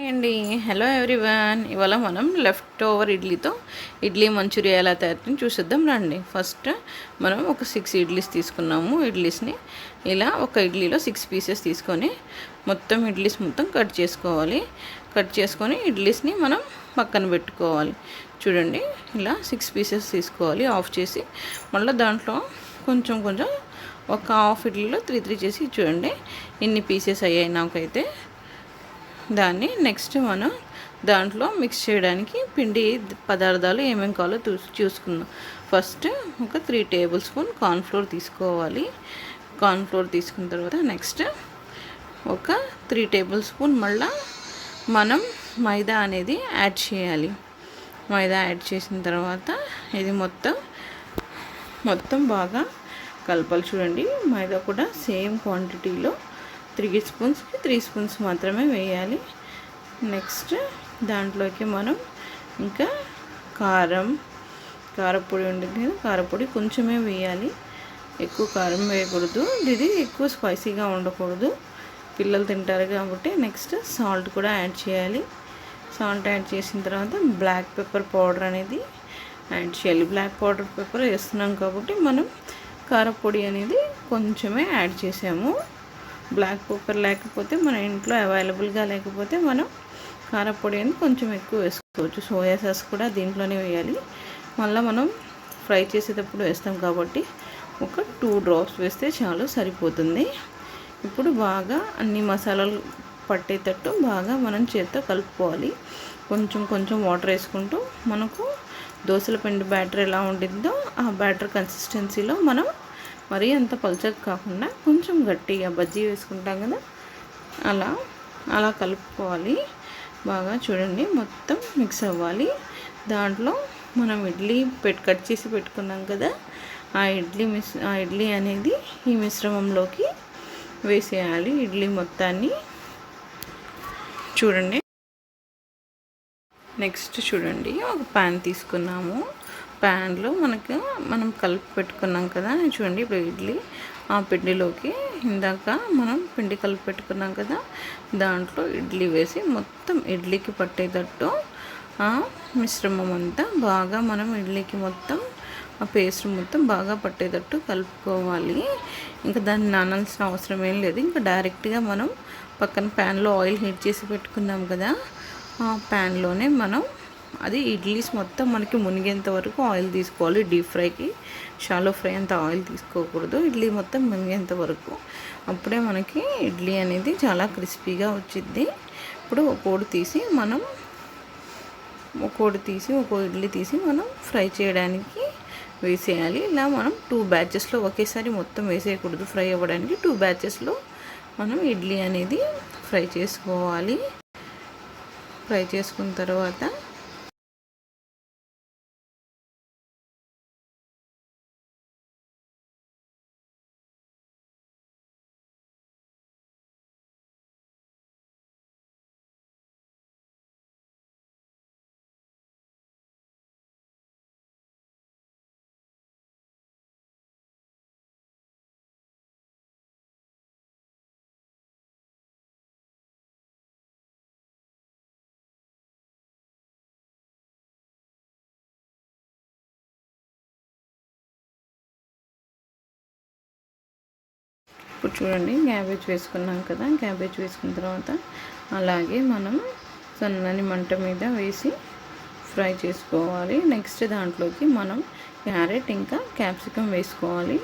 అండి. Hello everyone. ఇవాళ మనం లెఫ్ట్ ఓవర్ ఇడ్లీతో ఇడ్లీ మంచూరియా ఎలా తయారు చూసేద్దాం రండి. ఫస్ట్ మనం ఒక 6 ఇడ్లీస్ తీసుకున్నాము. ఇడ్లీస్ని ఇలా ఒక ఇడ్లీలో 6 పీసెస్ తీసుకొని మొత్తం ఇడ్లీస్ మొత్తం కట్ చేసుకోవాలి. కట్ చేసుకొని ఇడ్లీస్ని మనం పక్కన పెట్టుకోవాలి. చూడండి, ఇలా 6 పీసెస్ తీసుకోవాలి. ఆఫ్ చేసి మళ్ళీ దాంట్లో కొంచెం ఒక హాఫ్ ఇడ్లీలో 3 చేసి చూడండి ఇన్ని పీసెస్ అయ్యాయి నాకైతే. దాన్ని నెక్స్ట్ మనం దాంట్లో మిక్స్ చేయడానికి పిండి పదార్థాలు ఏమేమి కావాలో చూసుకుందాం. ఫస్ట్ ఒక 3 టేబుల్ స్పూన్ కార్న్ఫ్లోర్ తీసుకోవాలి. కార్న్ఫ్లోర్ తీసుకున్న తర్వాత నెక్స్ట్ ఒక 3 టేబుల్ స్పూన్ మళ్ళీ మనం మైదా అనేది యాడ్ చేయాలి. మైదా యాడ్ చేసిన తర్వాత ఇది మొత్తం బాగా కలపాలి. చూడండి, మైదా కూడా సేమ్ క్వాంటిటీలో 3 స్పూన్స్కి 3 స్పూన్స్ మాత్రమే వేయాలి. నెక్స్ట్ దాంట్లోకి మనం ఇంకా కారపొడి ఉంటుంది కదా, కారపొడి కొంచెమే వేయాలి. ఎక్కువ కారం వేయకూడదు, ఇది ఎక్కువ స్పైసీగా ఉండకూడదు, పిల్లలు తింటారు కాబట్టి. నెక్స్ట్ సాల్ట్ కూడా యాడ్ చేయాలి. సాల్ట్ యాడ్ చేసిన తర్వాత బ్లాక్ పెప్పర్ పౌడర్ అనేది యాడ్ చేయాలి. బ్లాక్ పెప్పర్ వేస్తున్నాం కాబట్టి మనం కారపొడి అనేది కొంచెమే యాడ్ చేసాము. బ్లాక్ పెప్పర్ లేకపోతే మన ఇంట్లో అవైలబుల్గా లేకపోతే మనం కారపొడి అనేది కొంచెం ఎక్కువ వేసుకోవచ్చు. సోయా సాస్ కూడా దీంట్లోనే వేయాలి. మళ్ళీ మనం ఫ్రై చేసేటప్పుడు వేస్తాం కాబట్టి ఒక 2 డ్రాప్స్ వేస్తే చాలు, సరిపోతుంది. ఇప్పుడు బాగా అన్ని మసాలాలు పట్టేటట్టు బాగా మనం చేత్తో కలుపుకోవాలి. కొంచెం వాటర్ వేసుకుంటూ మనకు దోశల పిండి బ్యాటర్ ఎలా ఉంటుందో ఆ బ్యాటర్ కన్సిస్టెన్సీలో మనం మరీ అంత పల్చగా కాకుండా కొంచెం గట్టిగా బజ్జీ వేసుకుంటాం కదా, అలా కలుపుకోవాలి. బాగా చూడండి, మొత్తం మిక్స్ అవ్వాలి. దాంట్లో మనం ఇడ్లీ కట్ చేసి పెట్టుకున్నాం కదా, ఆ ఇడ్లీ అనేది ఈ మిశ్రమంలోకి వేసేయాలి. ఇడ్లీ మొత్తాన్ని చూడండి. నెక్స్ట్ చూడండి, ఒక ప్యాన్ తీసుకున్నాము. ప్యాన్లో మనం కలిపి పెట్టుకున్నాం కదా, చూడండి ఇప్పుడు ఇడ్లీ ఆ పిండిలోకి ఇందాక మనం పిండి కలిపి పెట్టుకున్నాం కదా, దాంట్లో ఇడ్లీ వేసి మొత్తం ఇడ్లీకి పట్టేటట్టు ఆ మిశ్రమం అంతా బాగా మనం ఇడ్లీకి మొత్తం ఆ పేస్ట్ మొత్తం బాగా పట్టేటట్టు కలుపుకోవాలి. ఇంకా దాన్ని నానాల్సిన అవసరం ఏం లేదు. ఇంకా డైరెక్ట్గా మనం పక్కన ప్యాన్లో ఆయిల్ హీట్ చేసి పెట్టుకున్నాం కదా, ఆ ప్యాన్లోనే మనం అది ఇడ్లీస్ మొత్తం మనకి మునిగేంత వరకు ఆయిల్ తీసుకోవాలి. డీప్ ఫ్రైకి షాలో ఫ్రై అంత ఆయిల్ తీసుకోకూడదు. ఇడ్లీ మొత్తం మునిగేంత వరకు, అప్పుడే మనకి ఇడ్లీ అనేది చాలా క్రిస్పీగా వచ్చింది. ఇప్పుడు ఒక్కో ఇడ్లీ తీసి మనం ఫ్రై చేయడానికి వేసేయాలి. ఇలా మనం 2 బ్యాచెస్లో ఒకేసారి మొత్తం వేసేయకూడదు. ఫ్రై అవ్వడానికి 2 బ్యాచెస్లో మనం ఇడ్లీ అనేది ఫ్రై చేసుకోవాలి. ఫ్రై చేసుకున్న తర్వాత ఇప్పుడు చూడండి, క్యాబేజ్ వేసుకున్నాం కదా, క్యాబేజ్ వేసుకున్న తర్వాత అలాగే మనం సన్నని మంట మీద వేసి ఫ్రై చేసుకోవాలి. నెక్స్ట్ దాంట్లోకి మనం క్యారెట్ ఇంకా క్యాప్సికమ్ వేసుకోవాలి.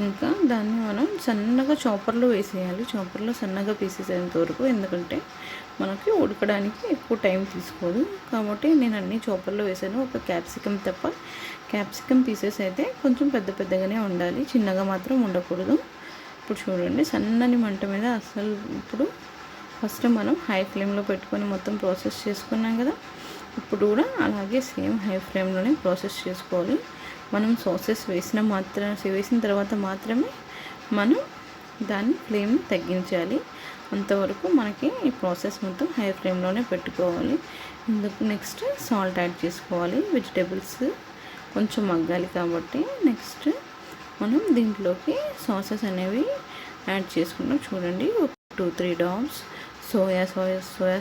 ఇంకా దాన్ని మనం సన్నగా చాపర్లో వేసేయాలి. చాపర్లో సన్నగా పీసేసేంత వరకు, ఎందుకంటే మనకి ఉడకడానికి ఎక్కువ టైం తీసుకోదు కాబట్టి నేను అన్ని చాపర్లో వేసాను. ఒక క్యాప్సికమ్ తప్ప. క్యాప్సికమ్ పీసెస్ అయితే కొంచెం పెద్దగానే ఉండాలి, చిన్నగా మాత్రం ఉండకూడదు. ఇప్పుడు చూడండి, సన్నని మంట మీద ఇప్పుడు ఫస్ట్ మనం హై ఫ్లేమ్లో పెట్టుకొని మొత్తం ప్రాసెస్ చేసుకున్నాం కదా, ఇప్పుడు కూడా అలాగే సేమ్ హై ఫ్లేమ్లోనే ప్రాసెస్ చేసుకోవాలి. మనం సాసెస్ వేసిన తర్వాత మాత్రమే మనం దాన్ని ఫ్లేమ్ని తగ్గించాలి. అంతవరకు మనకి ఈ ప్రాసెస్ మొత్తం హై ఫ్లేమ్లోనే పెట్టుకోవాలి. నెక్స్ట్ సాల్ట్ యాడ్ చేసుకోవాలి. వెజిటేబుల్స్ కొంచెం మగ్గాలి కాబట్టి నెక్స్ట్ మనం దీంట్లోకి సాసెస్ అనేవి యాడ్ చేసుకున్నాం. చూడండి, ఒక 2-3 డ్రాప్స్ సోయా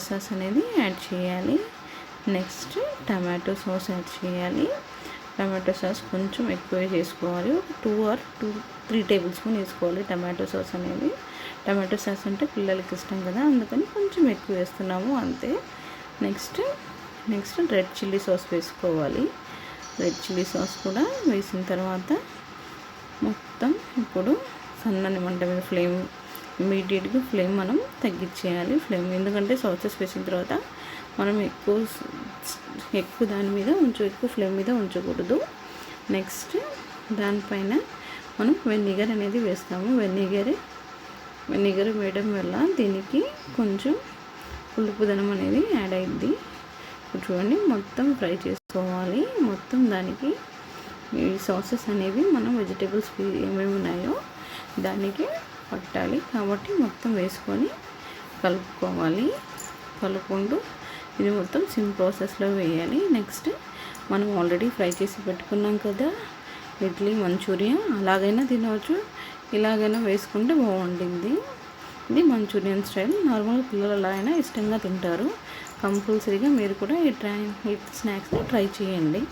సాస్ అనేది యాడ్ చేయాలి. నెక్స్ట్ టమాటో సాస్ యాడ్ చేయాలి. టమాటో సాస్ కొంచెం ఎక్కువే చేసుకోవాలి. ఒక 2 or 3 టేబుల్ స్పూన్ వేసుకోవాలి టమాటో సాస్ అనేది. టమాటో సాస్ అంటే పిల్లలకి ఇష్టం కదా, అందుకని కొంచెం ఎక్కువ వేస్తున్నాము అంతే. నెక్స్ట్ రెడ్ చిల్లీ సాస్ వేసుకోవాలి. రెడ్ చిల్లీ సాస్ కూడా వేసిన తర్వాత మొత్తం ఇప్పుడు సన్నని మంట మీద ఇమీడియట్గా ఫ్లేమ్ మనం తగ్గించేయాలి ఎందుకంటే సాసెస్ వేసిన తర్వాత మనం ఎక్కువ దాని మీద ఎక్కువ ఫ్లేమ్ మీద ఉంచకూడదు. నెక్స్ట్ దానిపైన మనం వెనిగర్ అనేది వేస్తాము. వెనిగర్ వేయడం వల్ల దీనికి కొంచెం పులుపుదనం అనేది యాడ్ అయింది. చూడండి, మొత్తం ఫ్రై చేసుకోవాలి. మొత్తం దానికి ఈ సాసెస్ అనేవి మనం వెజిటేబుల్స్ ఏమేమి ఉన్నాయో దానికి పట్టాలి కాబట్టి మొత్తం వేసుకొని కలుపుకుంటూ ఇది మొత్తం సిమ్ ప్రాసెస్లో వేయాలి. నెక్స్ట్ మనం ఆల్రెడీ ఫ్రై చేసి పెట్టుకున్నాం కదా ఇడ్లీ మంచూరియా, అలాగైనా తినవచ్చు, ఇలాగైనా వేసుకుంటే బాగుంటుంది. ఇది మంచూరియన్ స్టైల్. నార్మల్గా పిల్లలు అలా అయినా ఇష్టంగా తింటారు. కంపల్సరీగా మీరు కూడా ఈ స్నాక్స్ని ట్రై చేయండి.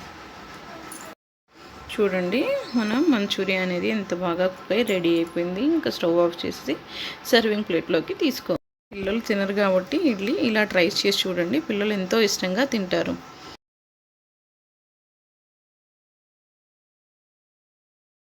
చూడండి, మనం మంచూరియా అనేది ఎంత బాగా కుక్ అయి రెడీ అయిపోయింది. ఇంకా స్టవ్ ఆఫ్ చేసి సర్వింగ్ ప్లేట్లోకి తీసుకోవాలి. పిల్లలు తినరు కాబట్టి ఇడ్లీ ఇలా ట్రై చేసి చూడండి, పిల్లలు ఎంతో ఇష్టంగా తింటారు.